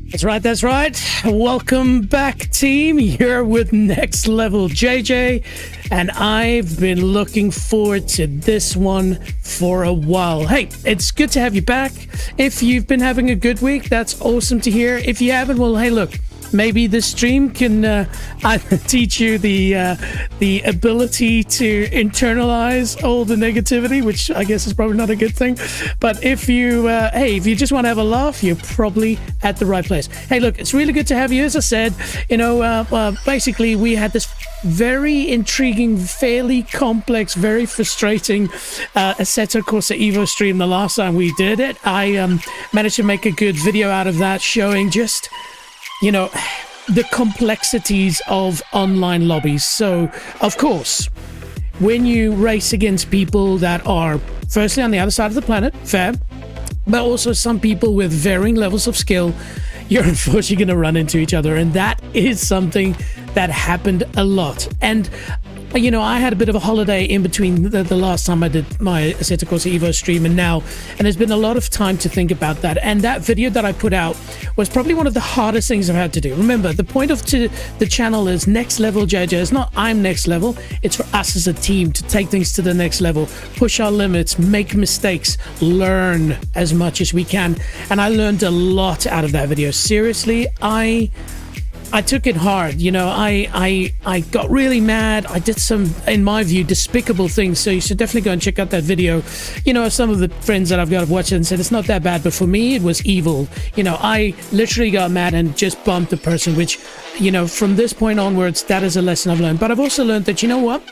That's right, that's right. Welcome back, team. You're with Next Level JJ, and I've been looking forward to this one for a while. Hey, it's good to have you back. If you've been having a good week, that's awesome to hear. If you haven't, well, hey, look, maybe this stream can teach you the ability to internalize all the negativity, which I guess is probably not a good thing. But if you if you just want to have a laugh, you're probably at the right place. Hey, look, it's really good to have you. As I said, basically we had this very intriguing, fairly complex, very frustrating Assetto Corsa Evo stream the last time we did it. I managed to make a good video out of that, showing just the complexities of online lobbies. So, of course, when you race against people that are firstly on the other side of the planet, fair, but also some people with varying levels of skill, you're unfortunately going to run into each other. And that is something that happened a lot. And I had a bit of a holiday in between the last time I did my Assetto Corsa Evo stream and now, and there's been a lot of time to think about that. And that video that I put out was probably one of the hardest things I've had to do. Remember, the point of the channel is Next Level JJ. It's not I'm next level. It's for us as a team to take things to the next level, push our limits, make mistakes, learn as much as we can. And I learned a lot out of that video. Seriously, I took it hard. I got really mad. I did some, in my view, despicable things. So you should definitely go and check out that video. Some of the friends that I've got have watched it and said it's not that bad, but for me, it was evil. I literally got mad and just bumped the person, which, from this point onwards, that is a lesson I've learned. But I've also learned that,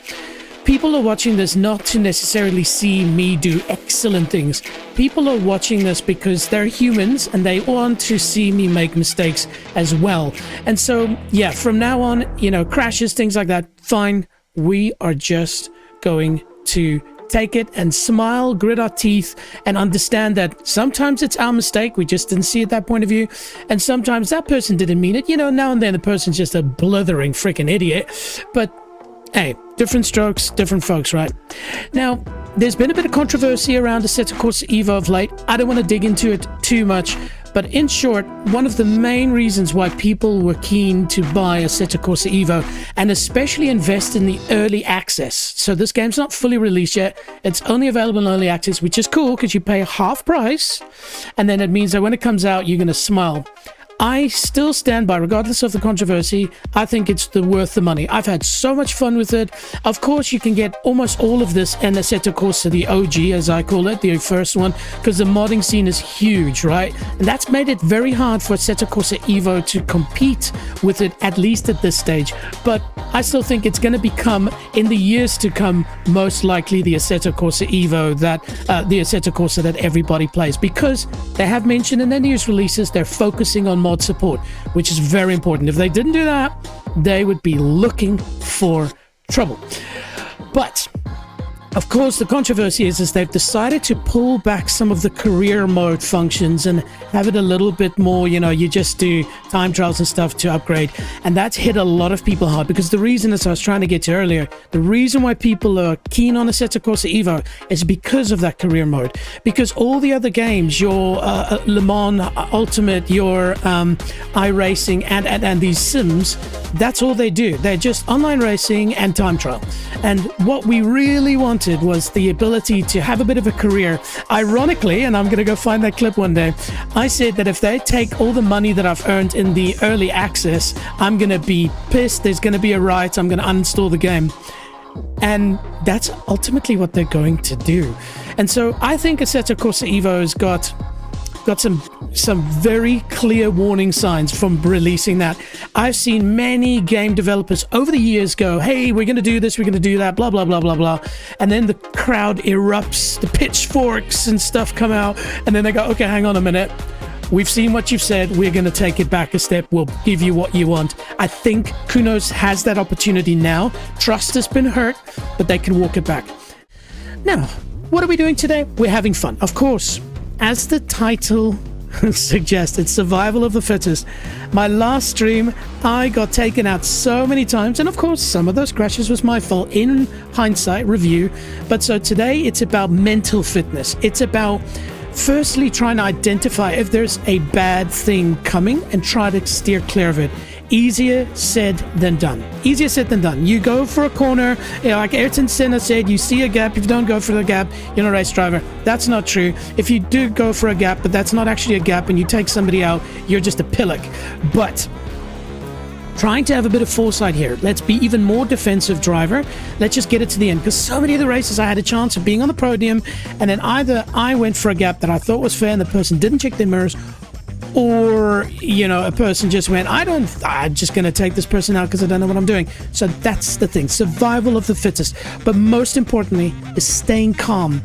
people are watching this not to necessarily see me do excellent things. People are watching this because they're humans and they want to see me make mistakes as well. And so, yeah, from now on, crashes, things like that, fine. We are just going to take it and smile, grit our teeth, and understand that sometimes it's our mistake. We just didn't see it that point of view. And sometimes that person didn't mean it. Now and then the person's just a blithering freaking idiot. But hey, different strokes, different folks, right? Now, there's been a bit of controversy around Assetto Corsa Evo of late. I don't want to dig into it too much, but in short, one of the main reasons why people were keen to buy Assetto Corsa Evo, and especially invest in the early access. So this game's not fully released yet. It's only available in early access, which is cool because you pay half price, and then it means that when it comes out, you're going to smile. I still stand by, regardless of the controversy, I think it's worth the money. I've had so much fun with it. Of course, you can get almost all of this in Assetto Corsa, the OG, as I call it, the first one, because the modding scene is huge, right? And that's made it very hard for Assetto Corsa Evo to compete with it, at least at this stage. But I still think it's going to become, in the years to come, most likely the Assetto Corsa Evo, the Assetto Corsa that everybody plays, because they have mentioned in their news releases they're focusing on mod support, which is very important. If they didn't do that, they would be looking for trouble. But of course, the controversy is they've decided to pull back some of the career mode functions and have it a little bit more, you just do time trials and stuff to upgrade. And that's hit a lot of people hard, because the reason, as I was trying to get to earlier, the reason why people are keen on Assetto Corsa Evo is because of that career mode. Because all the other games, your Le Mans Ultimate, your iRacing, and these sims, that's all they do. They're just online racing and time trial. And what we really wanted was the ability to have a bit of a career. Ironically, and I'm going to go find that clip one day, I said that if they take all the money that I've earned in the early access, I'm going to be pissed. There's going to be a riot. I'm going to uninstall the game. And that's ultimately what they're going to do. And so I think Assetto Corsa Evo has got some very clear warning signs from releasing that. I've seen many game developers over the years go, hey, we're going to do this, we're going to do that, blah, blah, blah, blah, blah. And then the crowd erupts, the pitchforks and stuff come out, and then they go, okay, hang on a minute. We've seen what you've said. We're going to take it back a step. We'll give you what you want. I think Kunos has that opportunity now. Trust has been hurt, but they can walk it back. Now, what are we doing today? We're having fun, of course. As the title suggested, survival of the fittest. My last stream, I got taken out so many times, and of course some of those crashes was my fault in hindsight review. But so today it's about mental fitness. It's about firstly trying to identify if there's a bad thing coming and try to steer clear of it. Easier said than done. Easier said than done. You go for a corner, like Ayrton Senna said, you see a gap. If you don't go for the gap, you're not a race driver. That's not true. If you do go for a gap, but that's not actually a gap, and you take somebody out, you're just a pillock. But trying to have a bit of foresight here. Let's be even more defensive driver. Let's just get it to the end, because so many of the races I had a chance of being on the podium, and then either I went for a gap that I thought was fair and the person didn't check their mirrors, or, you know, a person just went, I'm just going to take this person out because I don't know what I'm doing. So that's the thing. Survival of the fittest. But most importantly is staying calm.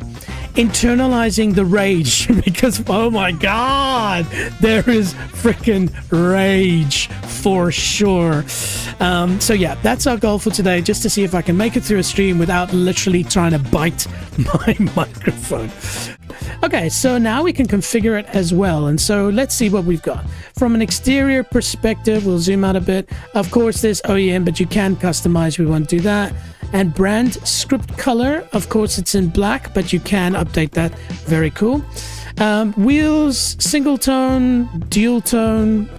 Internalizing the rage, because, oh my God, there is freaking rage for sure. So yeah, that's our goal for today, just to see if I can make it through a stream without literally trying to bite my microphone. Okay, so now we can configure it as well. And so let's see what we've got. From an exterior perspective, we'll zoom out a bit. Of course, there's OEM, but you can customize. We won't do that. And brand script color, of course, it's in black, but you can update that. Very cool. Wheels, single tone, dual tone.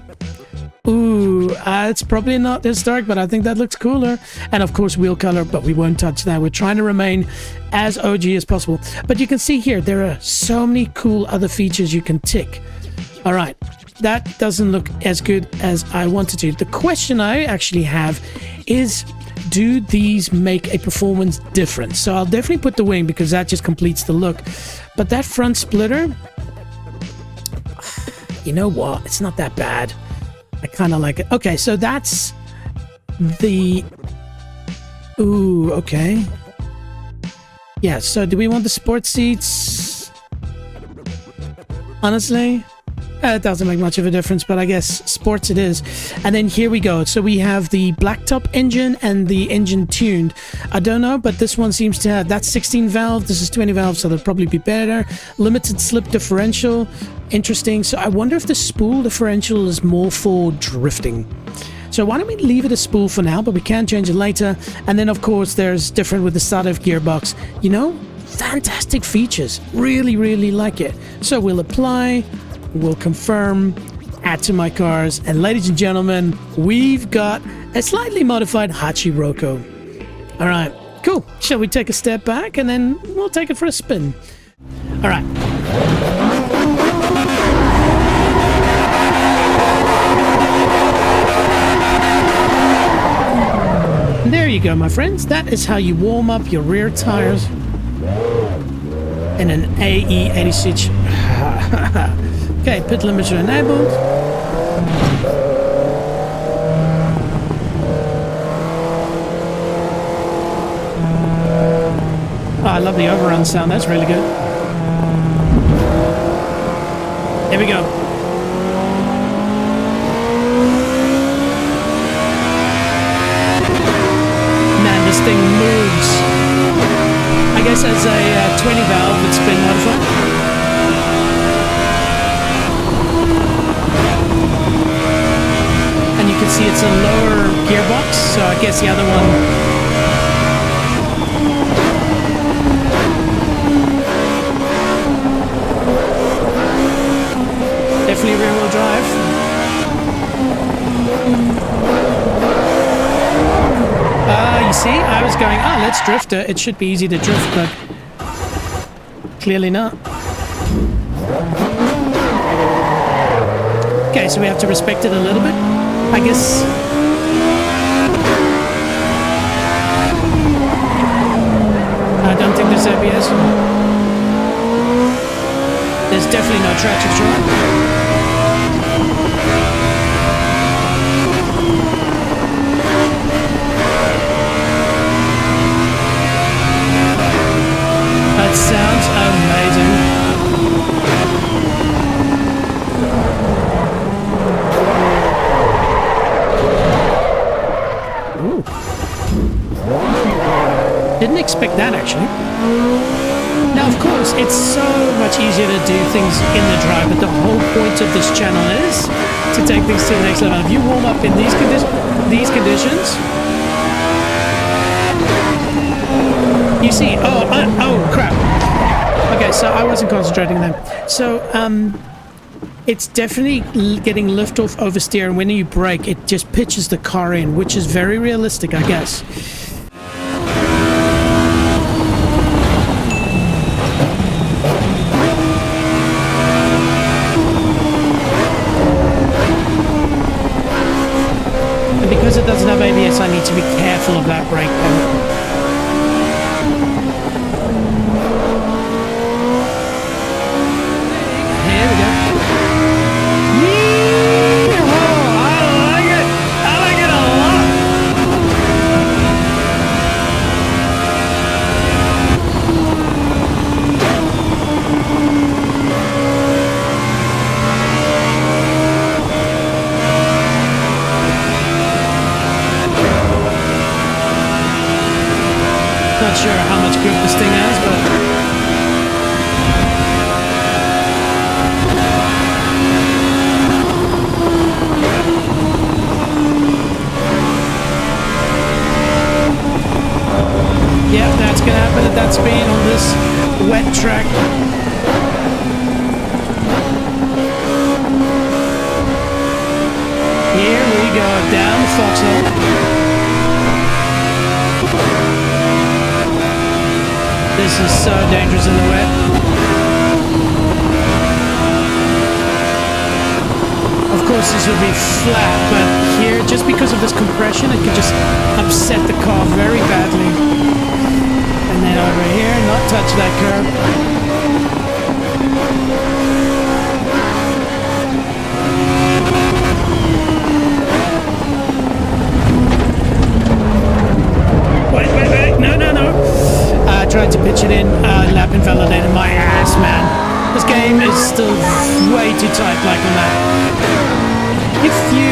Ooh, it's probably not historic, but I think that looks cooler. And of course, wheel color, but we won't touch that. We're trying to remain as OG as possible. But you can see here, there are so many cool other features you can tick. All right, that doesn't look as good as I wanted to. The question I actually have is, do these make a performance difference? So I'll definitely put the wing, because that just completes the look. But that front splitter, you know what? It's not that bad. I kind of like it. Okay, so that's the... Ooh, okay. Yeah, so do we want the sport seats? Honestly, it doesn't make much of a difference, but I guess sports it is. And then here we go. So we have the blacktop engine and the engine tuned. I don't know, but this one seems to have... That's 16 valve, this is 20 valve, so they'll probably be better. Limited slip differential. Interesting. So I wonder if the spool differential is more for drifting. So why don't we leave it a spool for now, but we can change it later. And then, of course, there's different with the Sadev gearbox. You know, fantastic features. Really, really like it. So we'll apply... We'll confirm, add to my cars, and ladies and gentlemen, we've got a slightly modified Hachiroko. All right, cool. Shall we take a step back and then we'll take it for a spin? All right. There you go, my friends. That is how you warm up your rear tires in an AE86. Okay, pit limiter enabled. Oh, I love the overrun sound. That's really good. Here we go. Man, this thing moves. I guess as a 20 valve, it's been modified. And you can see it's a lower gearbox, so I guess the other one... Definitely rear-wheel drive. You see, I was going, let's drift it. It should be easy to drift, but clearly not. Okay, so we have to respect it a little bit. I guess... I don't think there's ABS. There's definitely no traction control. That sounds amazing. Didn't expect that, actually. Now, of course, it's so much easier to do things in the drive, but the whole point of this channel is to take things to the next level. If you warm up in these conditions, you see, oh crap. Okay, so I wasn't concentrating then. So, it's definitely getting lift off oversteer, and when you brake, it just pitches the car in, which is very realistic, I guess. And because it doesn't have ABS, I need to be careful of that brake pedal. Not sure how much grip this thing has, but yeah, that's gonna happen at that speed on this wet track. Here we go, down the foxhole. This is so dangerous in the wet. Of course this would be flat, but here, just because of this compression, it could just upset the car very badly. And then over here, not touch that curb. Wait, no. I tried to pitch it in, lap invalidated my ass, man. This game is still way too tight like on that. If you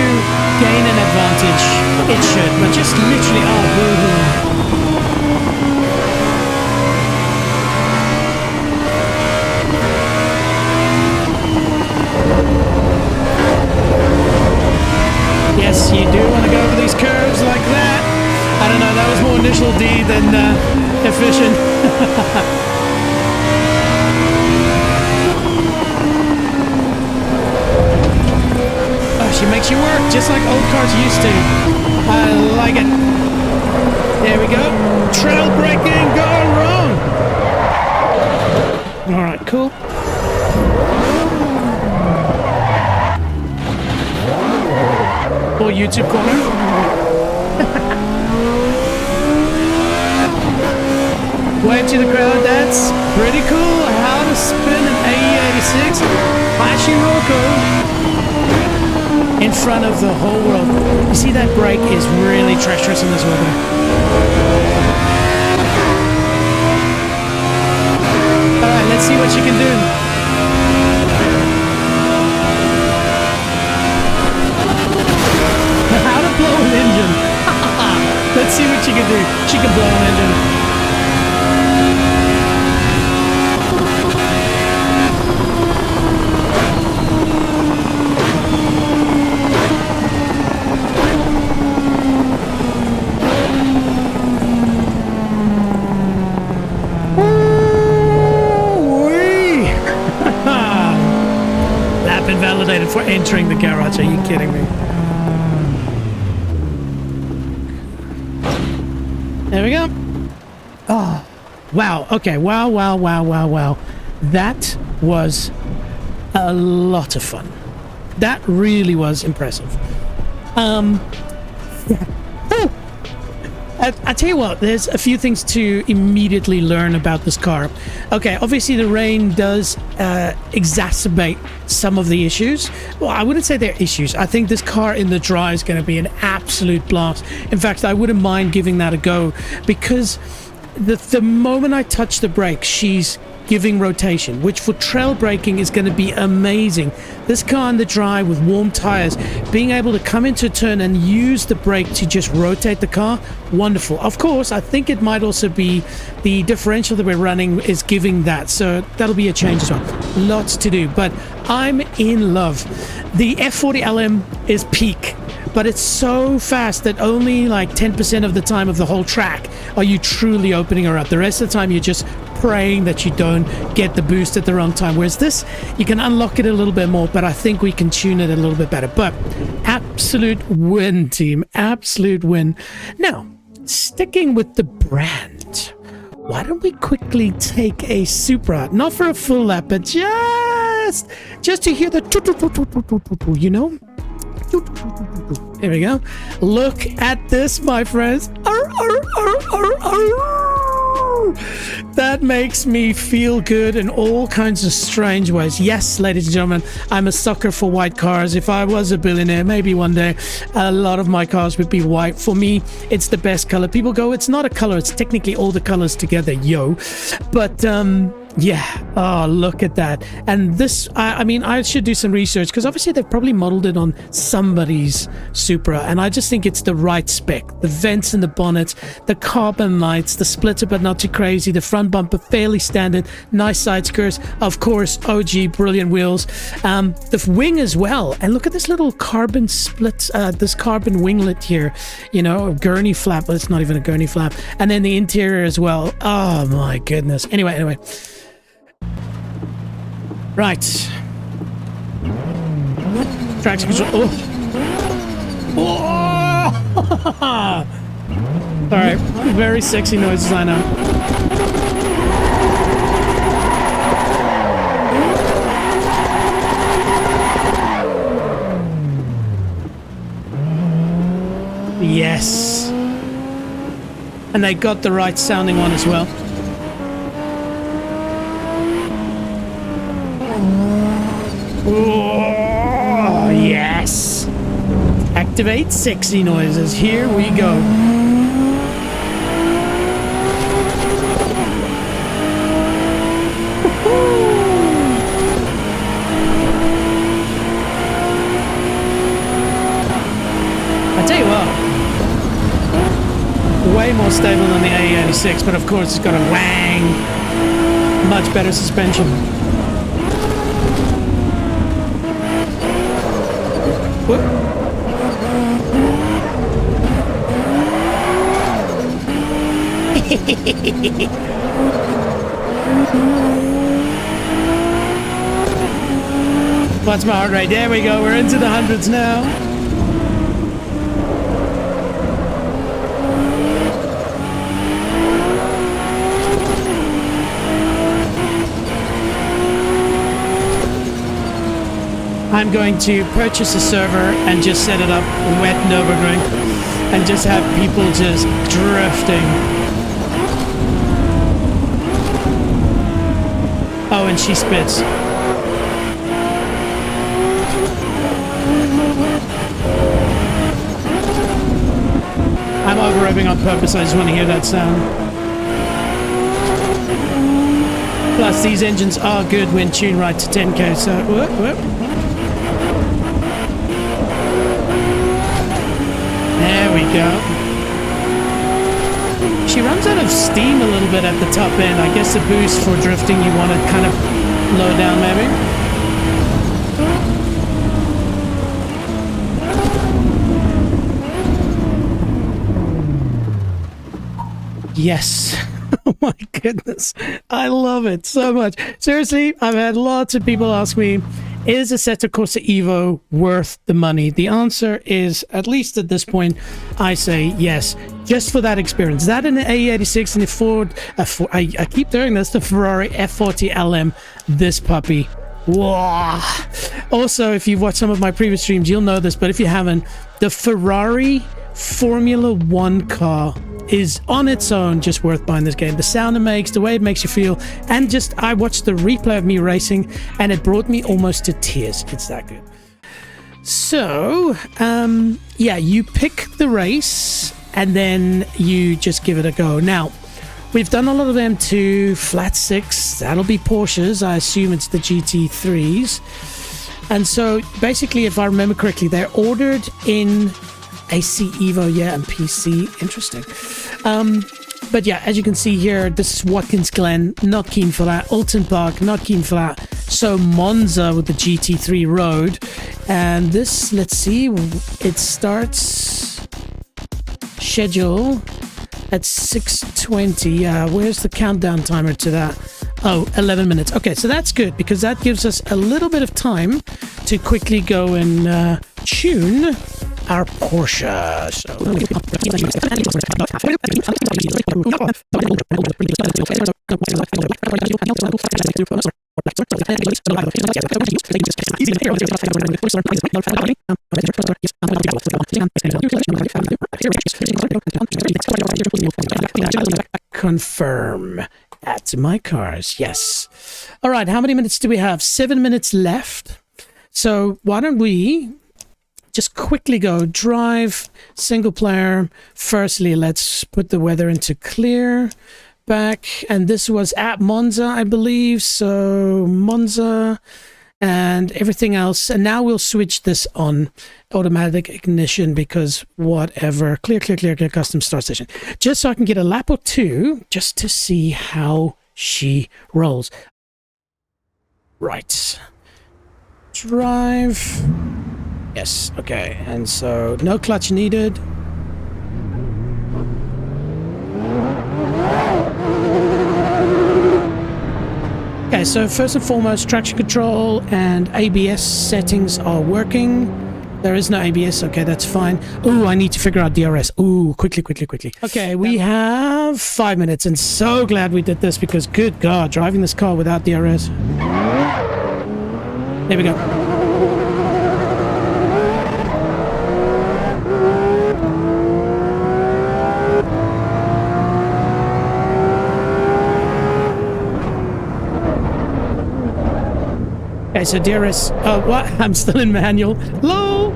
gain an advantage, it should, but just literally, oh, boo-hoo. Yes, you do want to go over these curves like that. I don't know, that was more initial D than efficient. Oh, she makes you work just like old cars used to. I like it. There we go. Trail braking gone wrong. Alright, cool. Or YouTube corner. Wave to the crowd, that's pretty cool. How to spin an AE86 Hashiroko in front of the whole world. You see, that brake is really treacherous in this weather. Alright, let's see what you can do. How to blow an engine. Let's see what she can do. She can blow an engine. Invalidated for entering the garage. Are you kidding me? There we go. Oh, wow. Okay. Wow. That was a lot of fun. That really was impressive. I tell you what, there's a few things to immediately learn about this car. Okay, obviously the rain does exacerbate some of the issues. Well, I wouldn't say they're issues. I think this car in the dry is going to be an absolute blast. In fact, I wouldn't mind giving that a go, because the moment I touch the brake, she's giving rotation, which for trail braking is going to be amazing. This car in the dry with warm tires, being able to come into a turn and use the brake to just rotate the car, wonderful. Of course, I think it might also be the differential that we're running is giving that, so that'll be a change as well. Lots to do, but I'm in love. The F40 LM is peak, but it's so fast that only like 10% of the time of the whole track are you truly opening her up. The rest of the time you're just praying that you don't get the boost at the wrong time. Whereas this, you can unlock it a little bit more, but I think we can tune it a little bit better. But absolute win, team. Absolute win. Now, sticking with the brand, why don't we quickly take a Supra, not for a full lap, but just to hear the, you know? Here we go. Look at this, my friends. That makes me feel good in all kinds of strange ways. Yes, ladies and gentlemen, I'm a sucker for white cars. If I was a billionaire, maybe one day, a lot of my cars would be white. For me, it's the best color. People go, it's not a color, it's technically all the colors together, yo. But, yeah. Oh, look at that. And this, I mean, I should do some research because obviously they've probably modeled it on somebody's Supra. And I just think it's the right spec. The vents in the bonnet, the carbon lights, the splitter, but not too crazy. The front bumper, fairly standard. Nice side skirts. Of course, OG, brilliant wheels. The wing as well. And look at this little carbon split, this carbon winglet here. You know, a gurney flap. Well, it's not even a gurney flap. And then the interior as well. Oh, my goodness. Anyway. Right. Traction control. Oh! Alright. Very sexy noises, I know. Yes. And they got the right sounding one as well. Oh, yes. Activate sexy noises. Here we go. I tell you what, way more stable than the A86, but of course it's got a wang. Much better suspension. Whoop. What's my heart rate? There we go. We're into the hundreds now. I'm going to purchase a server and just set it up wet Nürburgring and just have people just drifting. Oh, and she spits. I'm over-revving on purpose, I just want to hear that sound. Plus, these engines are good when tuned right to 10k, so whoop, whoop. There we go. She runs out of steam a little bit at the top end. I guess the boost for drifting you want to kind of low down maybe. Yes. Oh my goodness. I love it so much. Seriously, I've had lots of people ask me, is Assetto Corsa Evo worth the money? The answer is, at least at this point, I say yes. Just for that experience. That and the A86 and the Ford, I keep doing this, the Ferrari F40 LM, this puppy. Whoa. Also, if you've watched some of my previous streams, you'll know this, but if you haven't, the Ferrari Formula 1 car is on its own just worth buying this game. The sound it makes, the way it makes you feel, and just I watched the replay of me racing and it brought me almost to tears. It's that good. So yeah, you pick the race and then you just give it a go. Now we've done a lot of them to flat six. That'll be Porsches. I assume it's the GT3s. And so basically, if I remember correctly, they're ordered in AC Evo, yeah, and PC. Interesting. But yeah, as you can see here, this is Watkins Glen, not keen for that. Alton Park, not keen for that. So Monza with the GT3 Road. And this, let's see, it starts schedule. at 6:20. Yeah, where's the countdown timer to that? Oh, 11 minutes. Okay, so that's good because that gives us a little bit of time to quickly go and tune our Porsche. So confirm. Add to my cars. Yes. All right. How many minutes do we have? 7 minutes left. So why don't we just quickly go drive single player. Firstly, let's put the weather into clear. Back, and this was at Monza, I believe. So Monza and everything else. And now we'll switch this on automatic ignition because whatever. Clear, custom start station. Just so I can get a lap or two just to see how she rolls. Right. Drive. Yes, okay. And so no clutch needed. Okay, so first and foremost, traction control and ABS settings are working. There is no ABS. Okay, that's fine. Ooh, I need to figure out DRS. Ooh, quickly. Okay, we have 5 minutes, and so glad we did this because, good God, driving this car without DRS. There we go. Okay, so DRS. Oh, what? I'm still in manual. Low.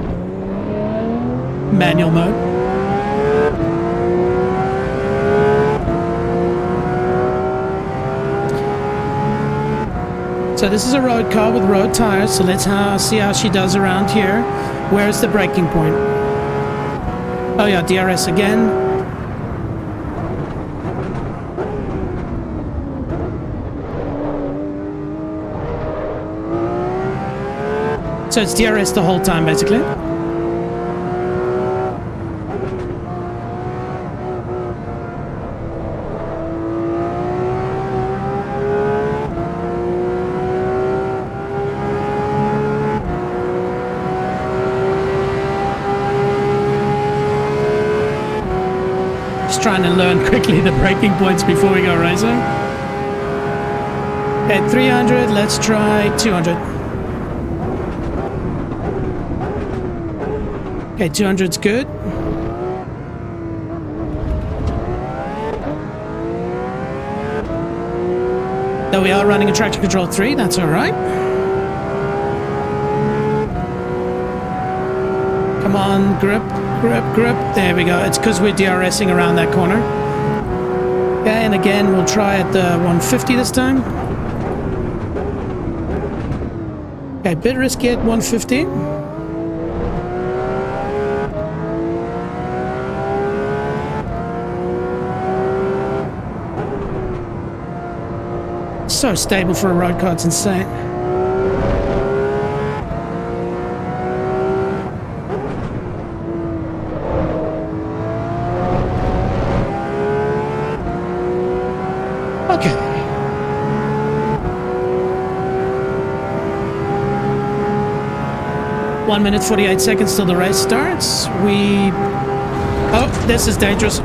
Manual mode. So this is a road car with road tires. So let's see how she does around here. Where's the braking point? Oh yeah, DRS again. So it's DRS the whole time, basically. Just trying to learn quickly the braking points before we go racing. At 300, let's try 200. Okay, 200's good. Though we are running a traction control 3, that's all right. Come on, grip. There we go. It's because we're DRSing around that corner. Okay, and again, we'll try at the 150 this time. Okay, a bit risky at 150. So stable for a road car, it's insane. Okay. One minute 48 seconds till the race starts. Oh, this is dangerous.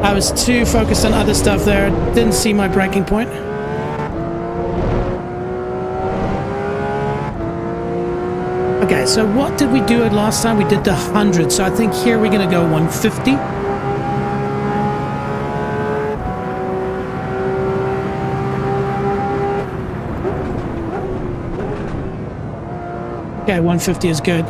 I was too focused on other stuff there. Didn't see my braking point. Okay, so what did we do it last time? We did the 100. So I think here we're going to go 150. Okay, 150 is good.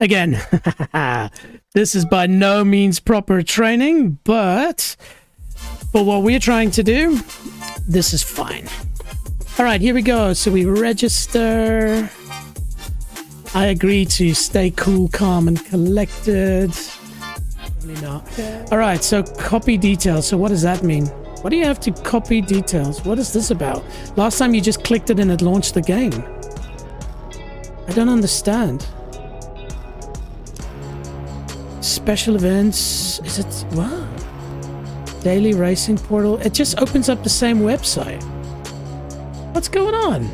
Again, this is by no means proper training, but for what we're trying to do, this is fine. All right, here we go. So we register. I agree to stay cool, calm, and collected. Probably not. All right, so copy details. So what does that mean? Why do you have to copy details? What is this about? Last time you just clicked it and it launched the game. I don't understand. Special events. Is it what? Daily racing portal. It just opens up the same website. What's going on?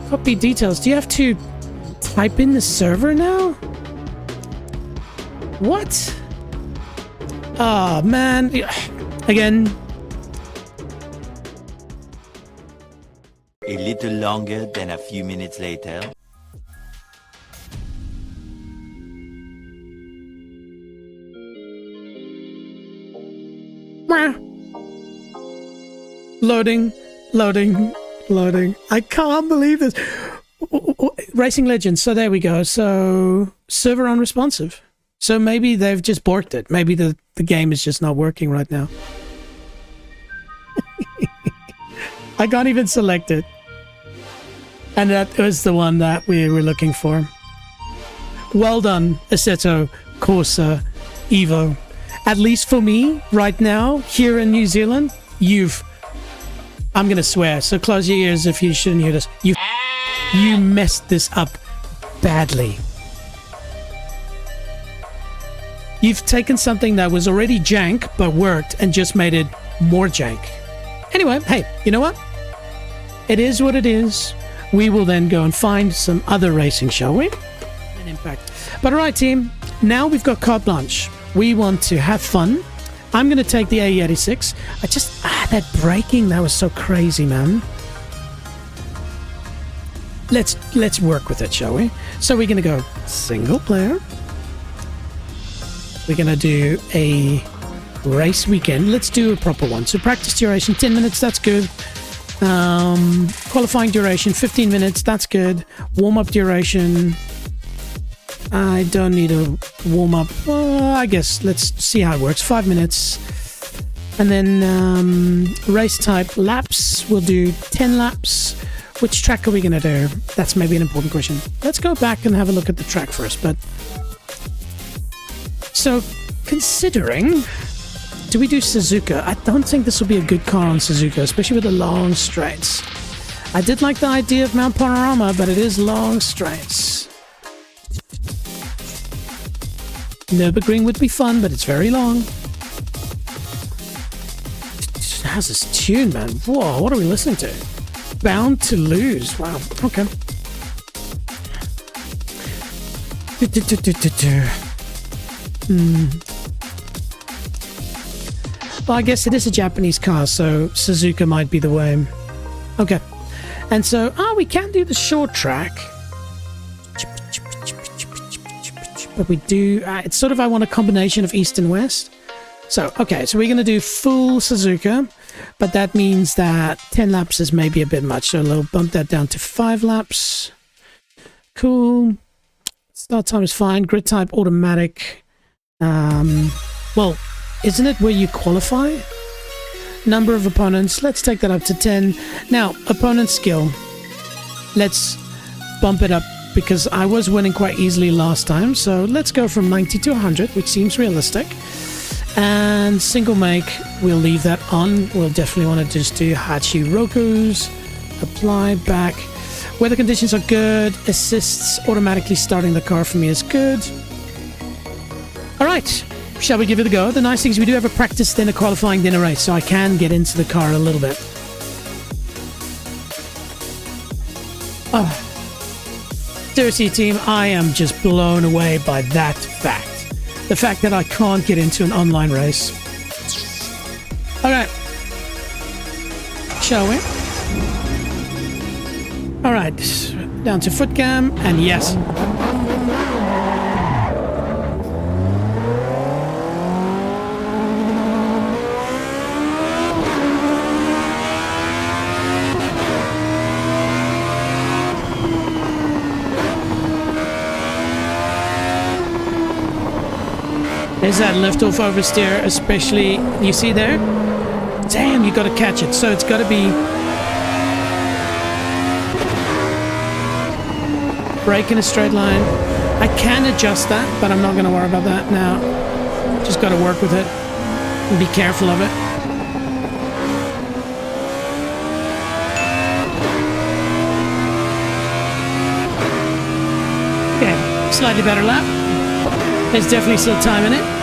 Copy details. Do you have to type in the server now? What? Oh man. Again. A little longer than a few minutes later. Loading, loading, loading. I can't believe this. Racing Legends. So there we go. So server unresponsive. So maybe they've just borked it. Maybe the game is just not working right now. I can't even select it. And that was the one that we were looking for. Well done, Assetto Corsa Evo. At least for me, right now, here in New Zealand, I'm going to swear, so close your ears if you shouldn't hear this. You messed this up badly. You've taken something that was already jank, but worked, and just made it more jank. Anyway, hey, you know what? It is what it is. We will then go and find some other racing, shall we? An impact. But all right, team. Now we've got carte blanche. We want to have fun. I'm going to take the AE86. That braking, that was so crazy, man. Let's work with it, shall we? So we're going to go single player. We're going to do a race weekend. Let's do a proper one. So practice duration, 10 minutes, that's good. Qualifying duration, 15 minutes, that's good. Warm-up duration, I don't need a warm-up. I guess let's see how it works. 5 minutes. And then race type laps, we'll do 10 laps. Which track are we going to do? That's maybe an important question. Let's go back and have a look at the track first. But so considering, do we do Suzuka? I don't think this will be a good car on Suzuka, especially with the long straights. I did like the idea of Mount Panorama, but it is long straights. Nürburgring would be fun, but it's very long. It has this tune, man. Whoa, what are we listening to? Bound to Lose. Wow, okay. Well, I guess it is a Japanese car, so Suzuka might be the way. Okay. And so, we can do the short track. But we do, it's sort of, I want a combination of East and West. So, okay, so we're going to do full Suzuka, but that means that 10 laps is maybe a bit much. So we'll bump that down to 5 laps. Cool. Start time is fine. Grid type automatic. Well, isn't it where you qualify? Number of opponents. Let's take that up to 10. Now, opponent skill. Let's bump it up, because I was winning quite easily last time. So let's go from 90 to 100, which seems realistic. And single make, we'll leave that on. We'll definitely want to just do Hachi Rokus. Apply back. Weather conditions are good. Assists automatically starting the car for me is good. All right, shall we give it a go? The nice thing is we do have a practice, then a qualifying, then a race, so I can get into the car a little bit. Oh. Seriously, team, I am just blown away by that fact. The fact that I can't get into an online race. Alright. Shall we? Alright. Down to foot cam, and yes. There's that lift-off oversteer, especially, you see there? Damn, you gotta catch it. So it's gotta be brake in a straight line, I can adjust that, but I'm not going to worry about that now. Just got to work with it and be careful of it. Okay, slightly better lap. There's definitely still time in it.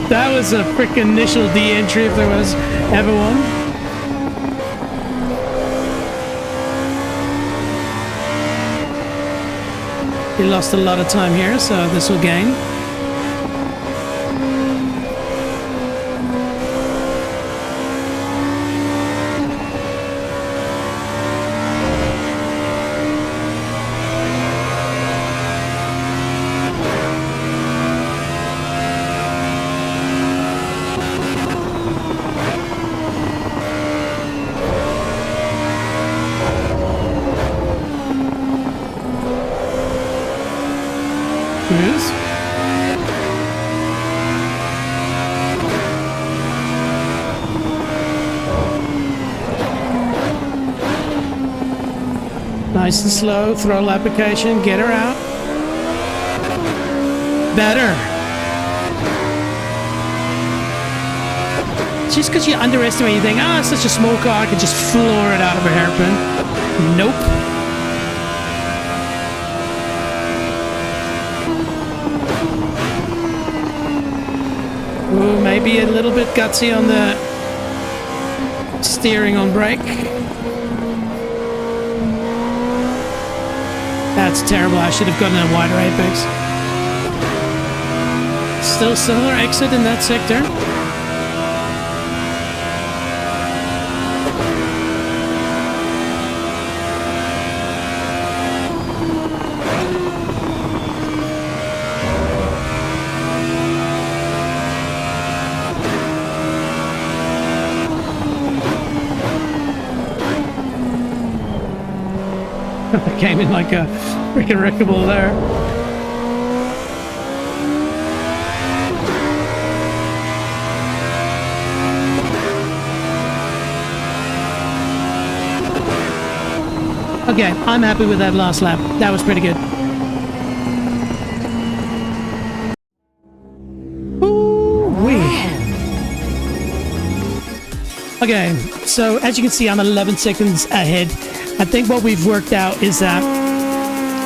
That was a freaking initial D entry if there was ever one. He lost a lot of time here, so this will gain. Nice and slow, throttle application, get her out. Better. Just because you underestimate, you think, it's such a small car, I could just floor it out of a hairpin. Nope. Ooh, maybe a little bit gutsy on the steering on brake. That's terrible. I should have gotten a wider apex. Still similar exit in that sector. Came in like a freaking wrecking ball there. Okay, I'm happy with that last lap. That was pretty good. Ooh-wee. Okay, so as you can see, I'm 11 seconds ahead. I think what we've worked out is that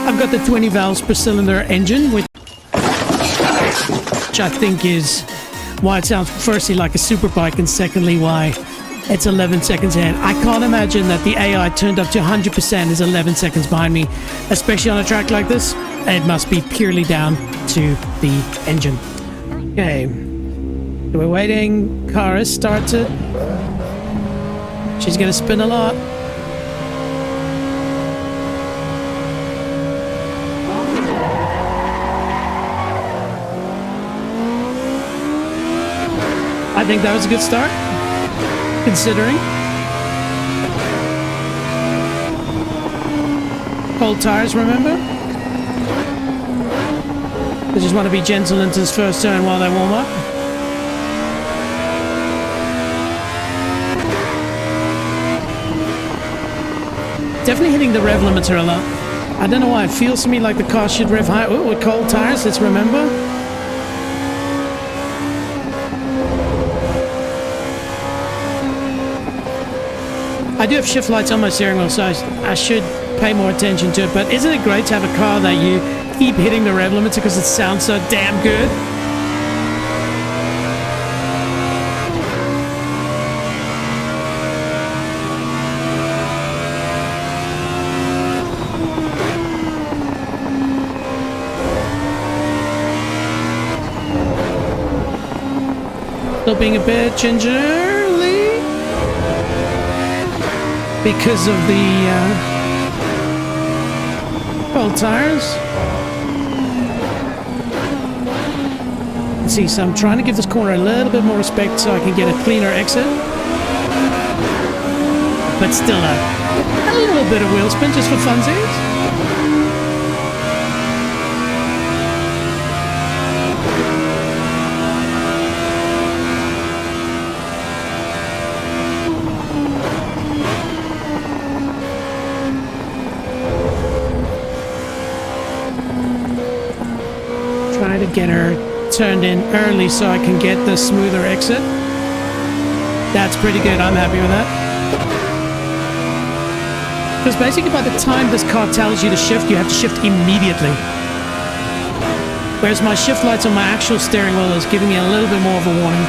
I've got the 20 valves per cylinder engine, which I think is why it sounds firstly like a superbike and secondly why it's 11 seconds ahead. I can't imagine that the AI turned up to 100% is 11 seconds behind me, especially on a track like this. It must be purely down to the engine. Okay, we're waiting. Car is started. She's gonna spin a lot. I think that was a good start, considering. Cold tires, remember? They just want to be gentle into this first turn while they warm up. Definitely hitting the rev limiter a lot. I don't know why, it feels to me like the car should rev high. Ooh, with cold tires, let's remember. I do have shift lights on my steering wheel, so I should pay more attention to it. But isn't it great to have a car that you keep hitting the rev limiter because it sounds so damn good? Still being a bit gingerly because of the cold tires. Let's see, so I'm trying to give this corner a little bit more respect so I can get a cleaner exit. But still, A little bit of wheel spin just for funsies. Try to get her turned in early so I can get the smoother exit. That's pretty good. I'm happy with that. Because basically by the time this car tells you to shift, you have to shift immediately. Whereas my shift lights on my actual steering wheel is giving me a little bit more of a warning.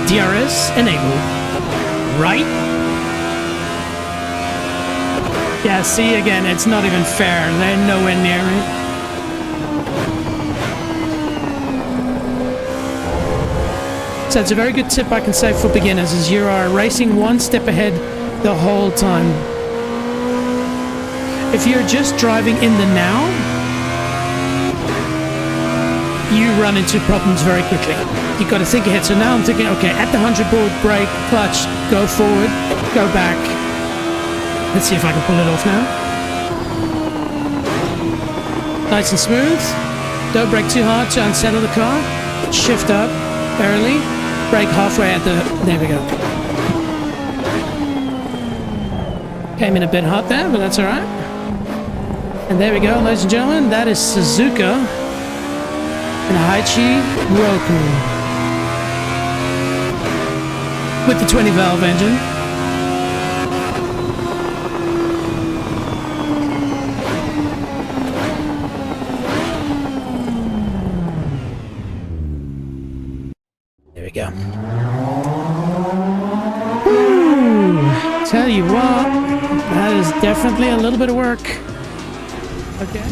DRS enabled. Right? Yeah, see again, it's not even fair. They're nowhere near it. So it's a very good tip I can say for beginners is you are racing one step ahead the whole time. If you're just driving in the now, you run into problems very quickly. You've got to think ahead. So now I'm thinking, okay, at the 100 board, brake, clutch, go forward, go back. Let's see if I can pull it off now. Nice and smooth. Don't brake too hard to unsettle the car. Shift up early. Brake halfway at the... There we go. Came in a bit hot there, but that's all right. And there we go, ladies and gentlemen. That is Suzuka and Haichi Roku with the 20 valve engine. There we go. Woo! Tell you what, that is definitely a little bit of work. Okay.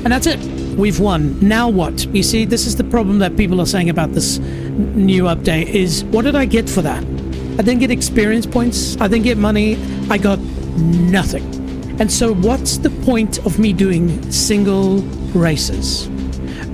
And that's it. We've won. Now what? You see, this is the problem that people are saying about this new update is, what did I get for that? I didn't get experience points. I didn't get money. I got nothing. And so what's the point of me doing single races?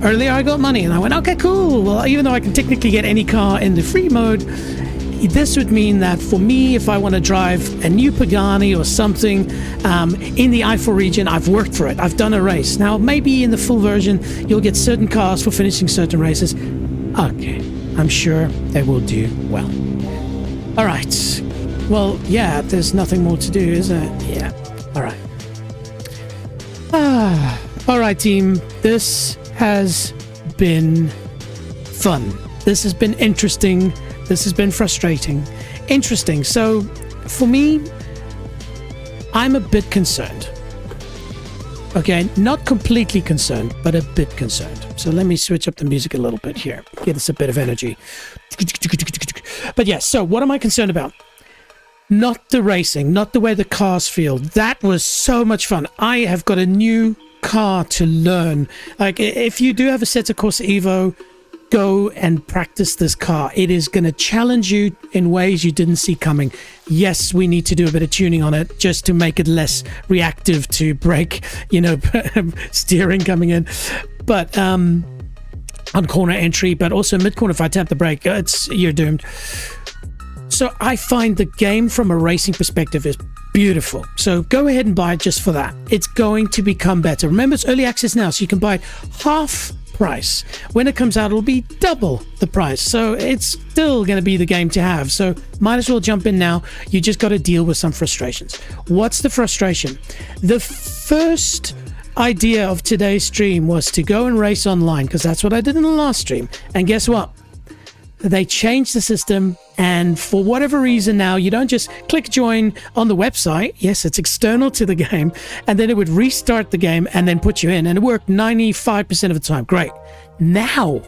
Earlier I got money and I went, okay, cool. Well, even though I can technically get any car in the free mode, this would mean that for me, if I want to drive a new Pagani or something in the Eifel region, I've worked for it. I've done a race. Now, maybe in the full version, you'll get certain cars for finishing certain races. Okay, I'm sure they will do well. All right. Well, yeah, there's nothing more to do, is there? Yeah. All right. All right, team. This has been fun. This has been interesting. This has been frustrating. Interesting. So, for me, I'm a bit concerned. Okay, not completely concerned, but a bit concerned. So let me switch up the music a little bit here. Get us a bit of energy. But yes, so what am I concerned about? Not the racing, not the way the cars feel. That was so much fun. I have got a new car to learn. Like, if you do have a Assetto Corsa Evo, go and practice this car. It is going to challenge you in ways you didn't see coming. Yes, we need to do a bit of tuning on it just to make it less reactive to brake, steering coming in. But on corner entry, but also mid-corner, if I tap the brake, you're doomed. So I find the game from a racing perspective is beautiful. So go ahead and buy it just for that. It's going to become better. Remember, it's early access now, so you can buy it half price. When it comes out, it'll be double the price. So it's still going to be the game to have. So might as well jump in now. You just got to deal with some frustrations. What's the frustration? The first idea of today's stream was to go and race online, because that's what I did in the last stream. And guess what? They changed the system, and for whatever reason now, you don't just click join on the website. Yes, it's external to the game, and then it would restart the game and then put you in, and it worked 95% of the time. Great. Now,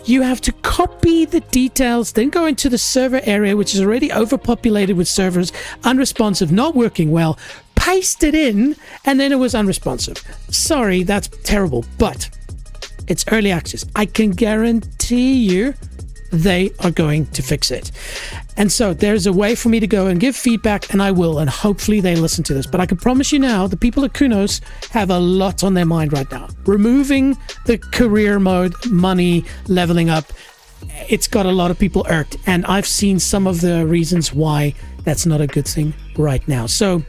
you have to copy the details, then go into the server area, which is already overpopulated with servers, unresponsive, not working well, paste it in, and then it was unresponsive. Sorry, that's terrible, but It's early access. I can guarantee you they are going to fix it. And so there's a way for me to go and give feedback, and I will, and hopefully they listen to this. But I can promise you now, the people at Kunos have a lot on their mind right now. Removing the career mode, money, leveling up, it's got a lot of people irked, and I've seen some of the reasons why that's not a good thing right now. So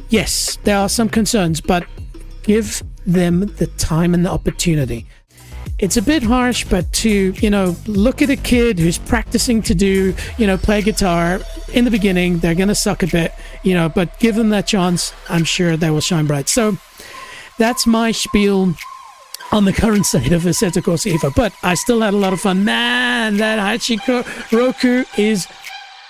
yes, there are some concerns, but give them the time and the opportunity. It's a bit harsh, but to, look at a kid who's practicing to do, play guitar in the beginning, they're going to suck a bit, but give them that chance. I'm sure they will shine bright. So that's my spiel on the current state of Assetto Corsa Evo, but I still had a lot of fun. Man, that Hachiko Roku is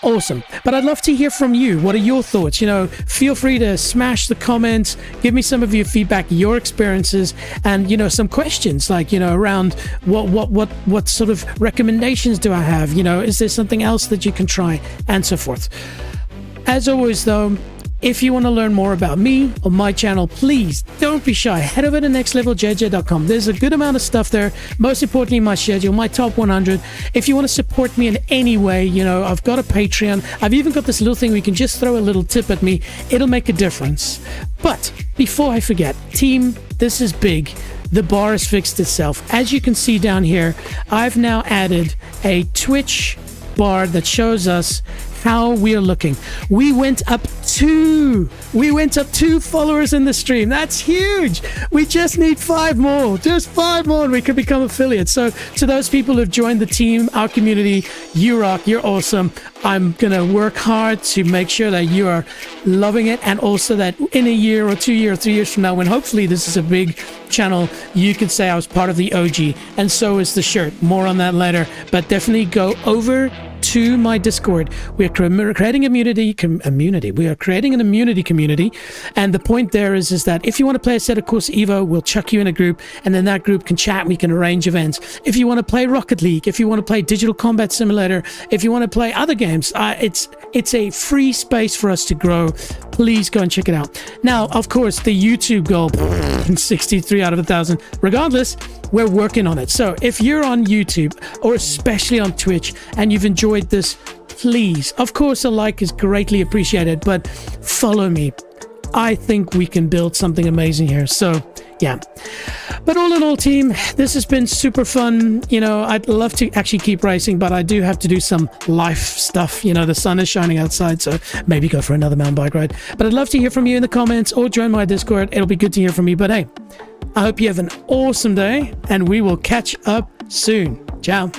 awesome. But I'd love to hear from you. What are your thoughts? Feel free to smash the comments, give me some of your feedback, your experiences, and some questions like around what sort of recommendations do I have? Is there something else that you can try, and so forth. As always though, if you want to learn more about me or my channel, please don't be shy. Head over to nextleveljj.com. There's a good amount of stuff there. Most importantly, my schedule, my top 100. If you want to support me in any way, I've got a Patreon. I've even got this little thing where you can just throw a little tip at me. It'll make a difference. But before I forget, team, this is big. The bar has fixed itself. As you can see down here, I've now added a Twitch bar that shows us how we are looking. We went up two followers in the stream. That's huge. We just need 5 more, just 5 more, and we could become affiliates. So to those people who've joined the team, our community, you rock, you're awesome. I'm gonna work hard to make sure that you are loving it, and also that in a year or 2 years or 3 years from now, when hopefully this is a big channel, you can say I was part of the OG, and so is the shirt. More on that later, but definitely go over to my Discord. We are creating immunity. We are creating an immunity community, and the point there is that if you want to play Assetto Corsa Evo, we'll chuck you in a group, and then that group can chat and we can arrange events. If you want to play Rocket League, if you want to play Digital Combat Simulator, if you want to play other games, it's a free space for us to grow. Please go and check it out. Now, of course, the YouTube goal, 63 out of 1,000. Regardless, we're working on it. So if you're on YouTube, or especially on Twitch, and you've enjoyed this, please, of course, a like is greatly appreciated, but follow me. I think we can build something amazing here. So yeah, but all in all, team, this has been super fun. I'd love to actually keep racing, but I do have to do some life stuff. The sun is shining outside, so maybe go for another mountain bike ride. But I'd love to hear from you in the comments, or join my Discord. It'll be good to hear from you. But hey, I hope you have an awesome day, and we will catch up soon. Ciao.